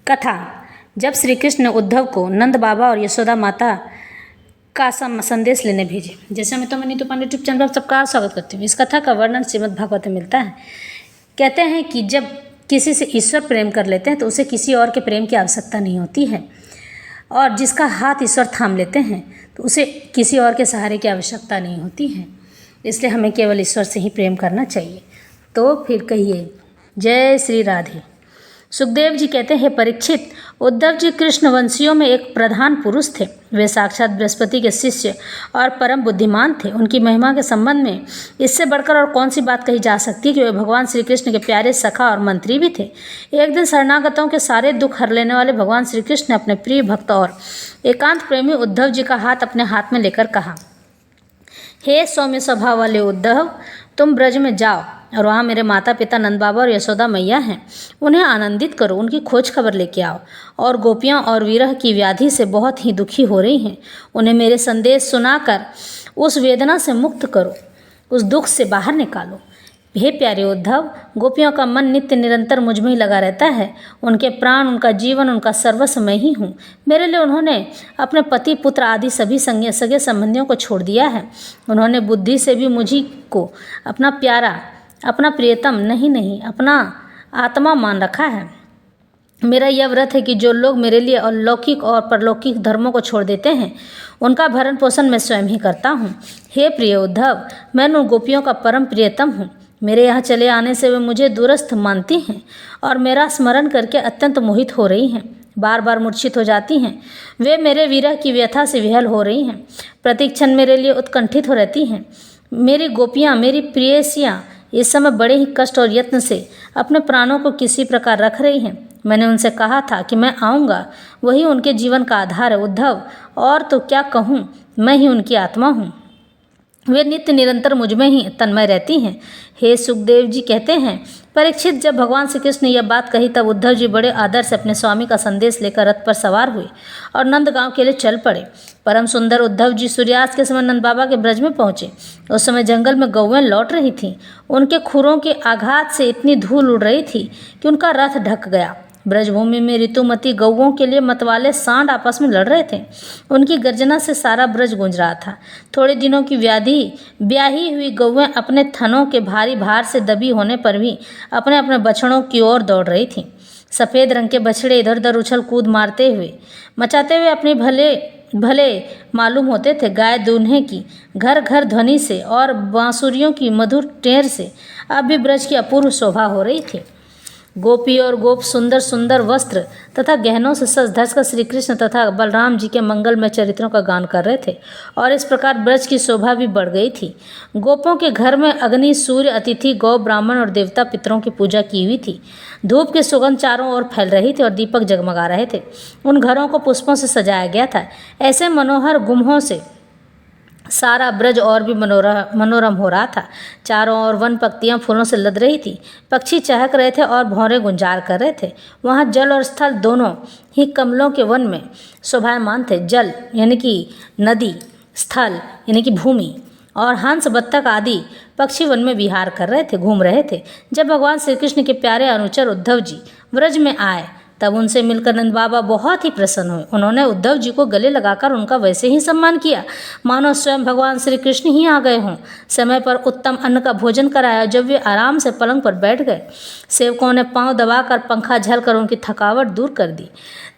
कथा। जब श्री कृष्ण ने उद्धव को नंद बाबा और यशोदा माता का संदेश लेने भेजे। जैसे मैं नीतू पांडे यूट्यूब चैनल पर सबका स्वागत करती हूँ। इस कथा का वर्णन श्रीमद् भागवत में मिलता है। कहते हैं कि जब किसी से ईश्वर प्रेम कर लेते हैं तो उसे किसी और के प्रेम की आवश्यकता नहीं होती है, और जिसका हाथ ईश्वर थाम लेते हैं तो उसे किसी और के सहारे की आवश्यकता नहीं होती है। इसलिए हमें केवल ईश्वर से ही प्रेम करना चाहिए। तो फिर कहिए जय श्री राधे। सुखदेव जी कहते हैं, परीक्षित, उद्धव जी कृष्ण वंशियों में एक प्रधान पुरुष थे। वे साक्षात बृहस्पति के शिष्य और परम बुद्धिमान थे। उनकी महिमा के संबंध में इससे बढ़कर और कौन सी बात कही जा सकती है कि वे भगवान श्री कृष्ण के प्यारे सखा और मंत्री भी थे। एक दिन शरणागतों के सारे दुख हर लेने वाले भगवान श्री कृष्ण ने अपने प्रिय भक्त और एकांत प्रेमी उद्धव जी का हाथ अपने हाथ में लेकर कहा, हे सौम्य स्वभाव वाले उद्धव, तुम ब्रज में जाओ और वहाँ मेरे माता पिता नंद बाबा और यशोदा मैया हैं। उन्हें आनंदित करो, उनकी खोज खबर लेके आओ। और गोपियाँ और विरह की व्याधि से बहुत ही दुखी हो रही हैं। उन्हें मेरे संदेश सुनाकर उस वेदना से मुक्त करो, उस दुख से बाहर निकालो। हे प्यारे उद्धव, गोपियों का मन नित्य निरंतर मुझ में ही लगा रहता है। उनके प्राण, उनका जीवन, उनका सर्वस्व मैं ही हूँ। मेरे लिए उन्होंने अपने पति, पुत्र आदि सभी सगे संबंधियों को छोड़ दिया है। उन्होंने बुद्धि से भी मुझी को अपना प्यारा, अपना प्रियतम नहीं अपना आत्मा मान रखा है। मेरा यह व्रत है कि जो लोग मेरे लिए अलौकिक और परलौकिक धर्मों को छोड़ देते हैं, उनका भरण पोषण मैं स्वयं ही करता हूँ। हे प्रिय उद्धव, मैं उन गोपियों का परम प्रियतम हूँ। मेरे यहाँ चले आने से वे मुझे दूरस्थ मानती हैं और मेरा स्मरण करके अत्यंत मोहित हो रही हैं। बार बार मूर्छित हो जाती हैं। वे मेरे विरह की व्यथा से विहल हो रही हैं। प्रतिक्षण मेरे लिए उत्कंठित हो रहती हैं। मेरी गोपियाँ, मेरी प्रेयसियाँ इस समय बड़े ही कष्ट और यत्न से अपने प्राणों को किसी प्रकार रख रही हैं। मैंने उनसे कहा था कि मैं आऊँगा, वही उनके जीवन का आधार है उद्धव, और तो क्या कहूँ, मैं ही उनकी आत्मा हूँ। वे नित्य निरंतर मुझ में ही तन्मय रहती हैं। हे सुखदेव जी कहते हैं, परीक्षित, जब भगवान श्री कृष्ण ने यह बात कही तब उद्धव जी बड़े आदर से अपने स्वामी का संदेश लेकर रथ पर सवार हुए और नंद गांव के लिए चल पड़े। परम सुंदर उद्धव जी सूर्यास्त के समय नंद बाबा के ब्रज में पहुंचे। उस समय जंगल में गौएं लौट रही थीं। उनके खुरों के आघात से इतनी धूल उड़ रही थी कि उनका रथ ढक गया। ब्रजभूमि में ऋतुमती गौओं के लिए मतवाले सांड आपस में लड़ रहे थे। उनकी गर्जना से सारा ब्रज गूंज रहा था। थोड़े दिनों की ब्याही हुई गौएं अपने थनों के भारी भार से दबी होने पर भी अपने अपने बछड़ों की ओर दौड़ रही थीं। सफ़ेद रंग के बछड़े इधर उधर उछल कूद मारते हुए, मचाते हुए अपने भले मालूम होते थे। गाय दूल्हे की घर घर ध्वनि से और बांसुरियों की मधुर टेर से अब भी ब्रज की अपूर्व शोभा हो रही थी। गोपी और गोप सुंदर सुंदर वस्त्र तथा गहनों से सज धज कर श्री कृष्ण तथा बलराम जी के मंगलमय चरित्रों का गान कर रहे थे, और इस प्रकार ब्रज की शोभा भी बढ़ गई थी। गोपों के घर में अग्नि, सूर्य, अतिथि, गौ, ब्राह्मण और देवता पितरों की पूजा की हुई थी। धूप की सुगंध चारों ओर फैल रही थी और दीपक जगमगा रहे थे। उन घरों को पुष्पों से सजाया गया था। ऐसे मनोहर गुम्हों से सारा ब्रज और भी मनोरम हो रहा था। चारों ओर वन पत्तियां फूलों से लद रही थी। पक्षी चहक रहे थे और भौरे गुंजार कर रहे थे। वहाँ जल और स्थल दोनों ही कमलों के वन में शोभायमान थे। जल यानी कि नदी, स्थल यानी कि भूमि, और हंस, बत्तख आदि पक्षी वन में विहार कर रहे थे, घूम रहे थे। जब भगवान श्री कृष्ण के प्यारे अनुचर उद्धव जी ब्रज में आए तब उनसे मिलकर नंद बाबा बहुत ही प्रसन्न हुए। उन्होंने उद्धव जी को गले लगाकर उनका वैसे ही सम्मान किया मानो स्वयं भगवान श्री कृष्ण ही आ गए हों। समय पर उत्तम अन्न का भोजन कराया। जब वे आराम से पलंग पर बैठ गए, सेवकों ने पांव दबाकर पंखा झलकर उनकी थकावट दूर कर दी।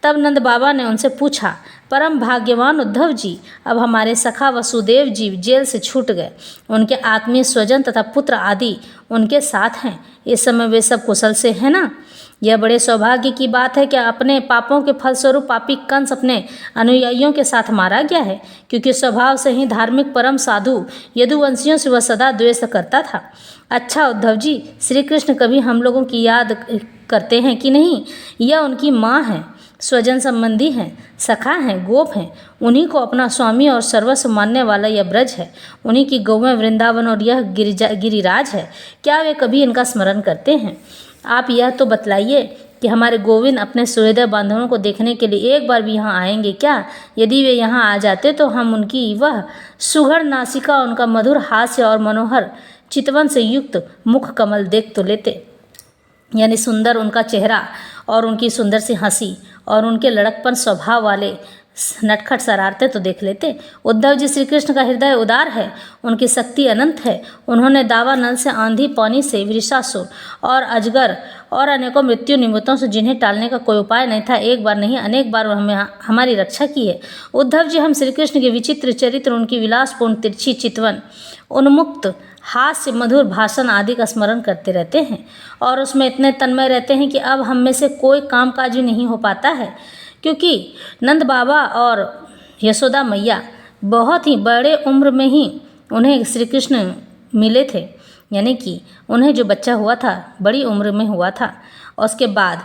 तब नंद बाबा ने उनसे पूछा, परम भाग्यवान उद्धव जी, अब हमारे सखा वसुदेव जी जेल से छूट गए। उनके आत्मीय स्वजन तथा पुत्र आदि उनके साथ हैं। इस समय वे सब कुशल से हैं ना? यह बड़े सौभाग्य की बात है कि अपने पापों के फलस्वरूप पापी कंस अपने अनुयायियों के साथ मारा गया है, क्योंकि स्वभाव से ही धार्मिक परम साधु यदुवंशियों से वह सदा द्वेष करता था। अच्छा उद्धव जी, श्री कृष्ण कभी हम लोगों की याद करते हैं कि नहीं? यह उनकी माँ है, स्वजन संबंधी हैं, सखा हैं, गोप हैं। उन्हीं को अपना स्वामी और सर्वस्व मानने वाला यह ब्रज है। उन्हीं की गौएं वृंदावन और यह गिरिराज है। क्या वे कभी इनका स्मरण करते हैं? आप यह तो बतलाइए कि हमारे गोविंद अपने सुहृदय बांधवों को देखने के लिए एक बार भी यहाँ आएंगे क्या? यदि वे यहाँ आ जाते तो हम उनकी वह सुघड़ नासिका, उनका मधुर हास्य और मनोहर चितवन से युक्त मुख कमल देख तो लेते। यानी सुंदर उनका चेहरा और उनकी सुंदर सी हंसी और उनके लड़कपन स्वभाव वाले नटखट शरारते तो देख लेते। उद्धव जी श्री कृष्ण का हृदय उदार है, उनकी शक्ति अनंत है। उन्होंने दावानल से, आंधी पानी से, वृषासुर और अजगर और अनेकों मृत्यु निमित्तों से, जिन्हें टालने का कोई उपाय नहीं था, एक बार नहीं अनेक बार हमारी रक्षा की है। उद्धव जी हम श्री कृष्ण के विचित्र चरित्र, उनकी विलासपूर्ण तिरछी चितवन, उन्मुक्त हास्य, मधुर भाषण आदि का स्मरण करते रहते हैं और उसमें इतने तन्मय रहते हैं कि अब हम में से कोई कामकाज भी नहीं हो पाता है, क्योंकि नंद बाबा और यशोदा मैया बहुत ही बड़े उम्र में ही उन्हें श्री कृष्ण मिले थे, यानी कि उन्हें जो बच्चा हुआ था बड़ी उम्र में हुआ था। और उसके बाद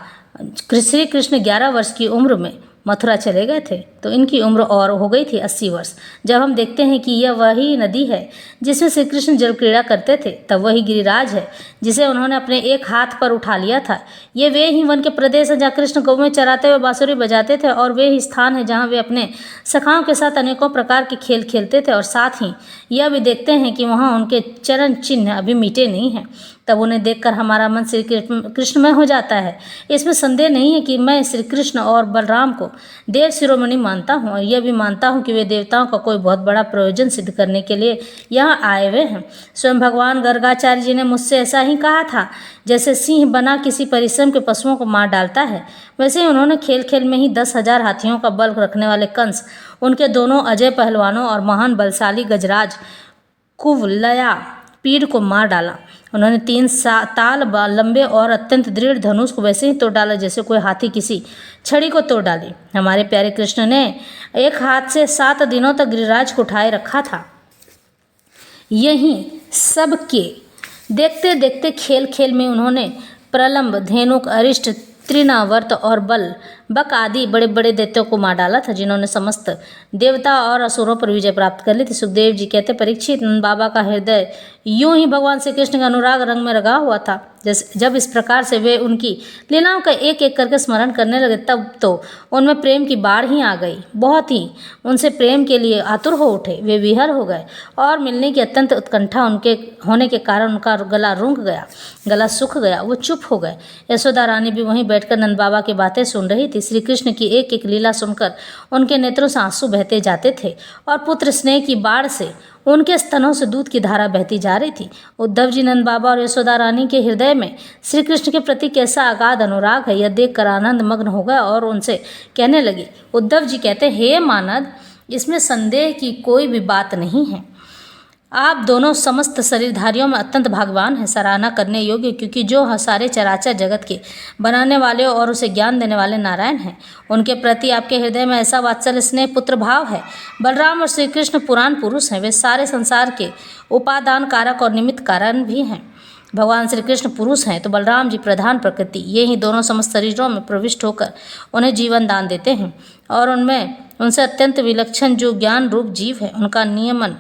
श्री कृष्ण 11 वर्ष की उम्र में मथुरा चले गए थे, तो इनकी उम्र और हो गई थी 80 वर्ष। जब हम देखते हैं कि यह वही नदी है जिसमें श्री कृष्ण जल क्रीड़ा करते थे, तब वही गिरिराज है जिसे उन्होंने अपने एक हाथ पर उठा लिया था। ये वे ही वन के प्रदेश हैं जहाँ कृष्ण गौ में चराते हुए बांसुरी बजाते थे, और वे ही स्थान है जहाँ वे अपने सखाओं के साथ अनेकों प्रकार के खेल खेलते थे। और साथ ही यह भी देखते हैं कि वहाँ उनके चरण चिन्ह अभी मिटे नहीं हैं। तब उन्हें देखकर हमारा मन श्री कृष्णमय हो जाता है। इसमें संदेह नहीं है कि मैं श्री कृष्ण और बलराम को देव शिरोमणि मानता हूँ, और यह भी मानता हूँ कि वे देवताओं का कोई बहुत बड़ा प्रयोजन सिद्ध करने के लिए यहाँ आए हुए हैं। स्वयं भगवान गर्गाचार्य जी ने मुझसे ऐसा ही कहा था। जैसे सिंह बना किसी परिश्रम के पशुओं को मार डालता है, वैसे ही उन्होंने खेल खेल में ही 10,000 हाथियों का बल रखने वाले कंस, उनके दोनों अजय पहलवानों और महान बलशाली गजराज कुवलया पीड़ को मार डाला। उन्होंने 3 ताल लंबे और अत्यंत दृढ़ धनुष को वैसे ही तोड़ डाला जैसे कोई हाथी किसी छड़ी को तोड़ डाले। हमारे प्यारे कृष्ण ने एक हाथ से 7 दिनों तक गिरिराज को उठाए रखा था। यही सबके देखते देखते खेल खेल में उन्होंने प्रलंब, धेनुक, अरिष्ट, त्रिनावर्त और बल बक आदि बड़े बड़े दैत्यों को मार डाला था, जिन्होंने समस्त देवता और असुरों पर विजय प्राप्त कर ली थी। सुखदेव जी कहते, परीक्षित, नंद बाबा का हृदय यूं ही भगवान श्री कृष्ण का अनुराग रंग में रंगा हुआ था। जब इस प्रकार से वे उनकी लीलाओं का एक एक करके स्मरण करने लगे, तब तो उनमें प्रेम की बाढ़ ही आ गई। बहुत ही उनसे प्रेम के लिए आतुर हो उठे। वे विहर हो गए और मिलने की अत्यंत उत्कंठा उनके होने के कारण उनका गला रूंघ गया, गला सूख गया, वो चुप हो गए। यशोदा रानी भी वहीं बैठकर नंद बाबा की बातें सुन रही थी। श्री कृष्ण की एक एक लीला सुनकर उनके नेत्रों से आंसू बहते जाते थे और पुत्र स्नेह की बाढ़ से उनके स्तनों से दूध की धारा बहती जा रही थी। उद्धव जी, नंद बाबा और यशोदा रानी के हृदय में श्री कृष्ण के प्रति कैसा अगाध अनुराग है, यह देखकर आनंद मग्न हो गया और उनसे कहने लगे। उद्धव जी कहते, हे मानद, इसमें संदेह की कोई भी बात नहीं है। आप दोनों समस्त शरीरधारियों में अत्यंत भाग्यवान हैं, सराहना करने योग्य, क्योंकि जो सारे चराचर जगत के बनाने वाले और उसे ज्ञान देने वाले नारायण हैं, उनके प्रति आपके हृदय में ऐसा वात्सल्य, स्नेह, पुत्र भाव है। बलराम और श्री कृष्ण पुराण पुरुष हैं, वे सारे संसार के उपादान कारक और निमित्त कारण भी हैं। भगवान श्री कृष्ण पुरुष हैं तो बलराम जी प्रधान प्रकृति, ये ही दोनों समस्त शरीरों में प्रविष्ट होकर उन्हें जीवन दान देते हैं, और उनमें उनसे अत्यंत विलक्षण जो ज्ञान रूप जीव है उनका नियमन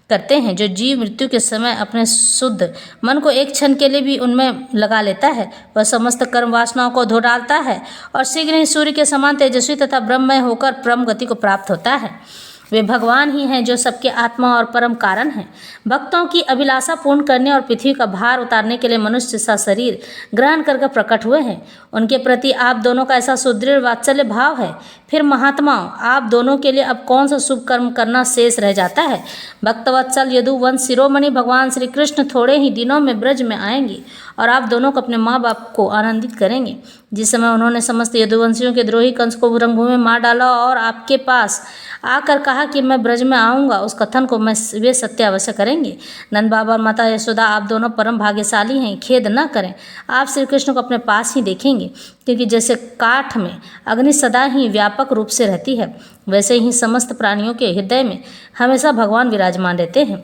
करते हैं। जो जीव मृत्यु के समय अपने शुद्ध मन को एक क्षण के लिए भी उनमें लगा लेता है, वह समस्त कर्म वासनाओं को धो डालता है और शीघ्र ही सूर्य के समान तेजस्वी तथा ब्रह्ममय होकर परम गति को प्राप्त होता है। वे भगवान ही हैं जो सबके आत्मा और परम कारण हैं। भक्तों की अभिलाषा पूर्ण करने और पृथ्वी का भार उतारने के लिए मनुष्य सा शरीर ग्रहण करके प्रकट हुए हैं। उनके प्रति आप दोनों का ऐसा सुदृढ़ वात्सल्य भाव है। फिर महात्माओं, आप दोनों के लिए अब कौन सा शुभ कर्म करना शेष रह जाता है। भक्तवत्सल यदुवंश शिरोमणि भगवान श्री कृष्ण थोड़े ही दिनों में ब्रज में आएंगे और आप दोनों को अपने माँ बाप को आनंदित करेंगे। जिस समय उन्होंने समस्त यदुवंशियों के द्रोही कंस को रंगभूमि में मार डाला और आपके पास आकर कहा कि मैं ब्रज में आऊँगा, उस कथन को वे सत्य अवश्य करेंगे। नंद बाबा और माता यशोदा, आप दोनों परम भाग्यशाली हैं। खेद न करें, आप श्री कृष्ण को अपने पास ही देखेंगे, क्योंकि जैसे काठ में अग्नि सदा ही व्यापक रूप से रहती है, वैसे ही समस्त प्राणियों के हृदय में हमेशा भगवान विराजमान रहते हैं।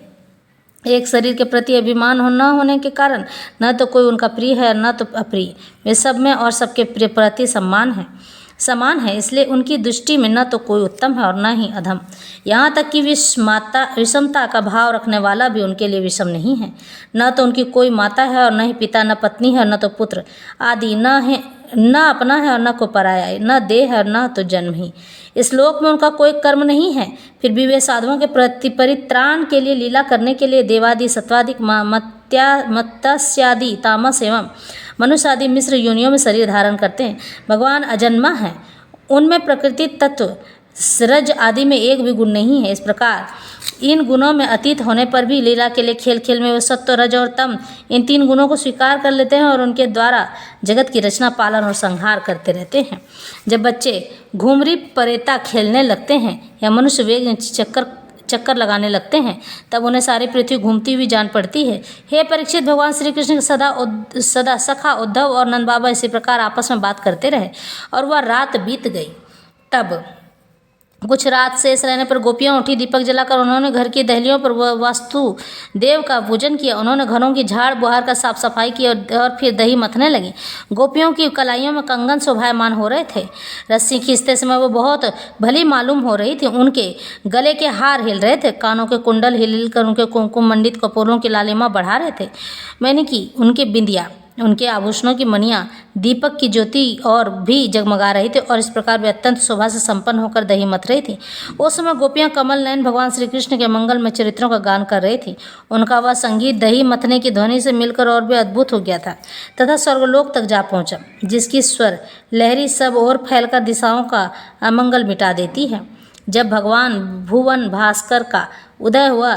एक शरीर के प्रति अभिमान न होने के कारण न तो कोई उनका प्रिय है न तो अप्रिय, वे सब में और सबके प्रति समान है, इसलिए उनकी दृष्टि में न तो कोई उत्तम है और न ही अधम। यहाँ तक कि विषमता का भाव रखने वाला भी उनके लिए विषम नहीं है। न तो उनकी कोई माता है और न ही पिता, न पत्नी है, न तो पुत्र आदि, न अपना है और न को पराया, न देह है और न तो जन्म ही। इस लोक में उनका कोई कर्म नहीं है, फिर भी वे साधुओं के प्रति परित्राण के लिए, लीला करने के लिए देवादि, सत्वादिक, मत्स्यादि, तामस एवं मनुष्य आदि मिस्र योनियों में शरीर धारण करते हैं। भगवान अजन्मा है, उनमें प्रकृति तत्व रज आदि में एक भी गुण नहीं है। इस प्रकार इन गुणों में अतीत होने पर भी लीला के लिए खेल खेल में वे सत्व, रज और तम इन 3 गुणों को स्वीकार कर लेते हैं और उनके द्वारा जगत की रचना, पालन और संहार करते रहते हैं। जब बच्चे घुमरी परेता खेलने लगते हैं या मनुष्य वेग चक्कर लगाने लगते हैं, तब उन्हें सारी पृथ्वी घूमती हुई जान पड़ती है। हे परीक्षित, भगवान श्री कृष्ण के सदा सखा उद्धव और नंद बाबा इसी प्रकार आपस में बात करते रहे और वह रात बीत गई। तब कुछ रात शेष रहने पर गोपियाँ उठी। दीपक जलाकर उन्होंने घर की दहलियों पर वास्तु देव का पूजन किया। उन्होंने घरों की झाड़ बुहार का साफ सफाई की और फिर दही मथने लगी। गोपियों की कलाइयों में कंगन शोभायमान हो रहे थे। रस्सी खींचते समय वो बहुत भली मालूम हो रही थी। उनके गले के हार हिल रहे थे, कानों के कुंडल हिल कर उनके कुमकुम मंडित कपोलों की लालिमा बढ़ा रहे थे। मैंने की उनके बिंदिया, उनके आभूषणों की मणियाँ दीपक की ज्योति और भी जगमगा रही थी और इस प्रकार वे अत्यंत शोभा से संपन्न होकर दही मथ रही थी। उस समय गोपियाँ कमल नयन भगवान श्री कृष्ण के मंगलमय चरित्रों का गान कर रही थी। उनका वह संगीत दही मथने की ध्वनि से मिलकर और भी अद्भुत हो गया था तथा स्वर्गलोक तक जा पहुँचा, जिसकी स्वर लहरी सब ओर फैलकर दिशाओं का अमंगल मिटा देती है। जब भगवान भुवन भास्कर का उदय हुआ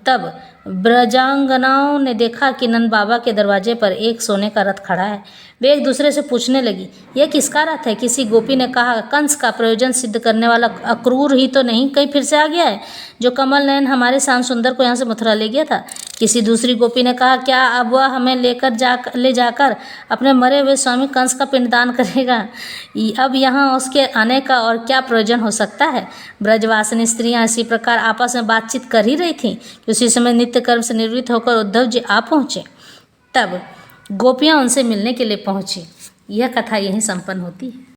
तब ब्रजांगनाओं ने देखा कि नंद बाबा के दरवाजे पर एक सोने का रथ खड़ा है। वे एक दूसरे से पूछने लगी, यह किसका रथ है? किसी गोपी ने कहा, कंस का प्रयोजन सिद्ध करने वाला अक्रूर ही तो नहीं कहीं फिर से आ गया है, जो कमल नयन हमारे श्याम सुंदर को यहाँ से मथुरा ले गया था। किसी दूसरी गोपी ने कहा, क्या अब वह हमें ले जाकर अपने मरे हुए स्वामी कंस का पिंडदान करेगा? अब यहाँ उसके आने का और क्या प्रयोजन हो सकता है? ब्रजवासिनी स्त्रियाँ इसी प्रकार आपस में बातचीत कर ही रही थीं कि उसी समय नित्य कर्म से निवृत्त होकर उद्धव जी आ पहुँचे। तब गोपियाँ उनसे मिलने के लिए पहुँची। यह कथा यहीं संपन्न होती है।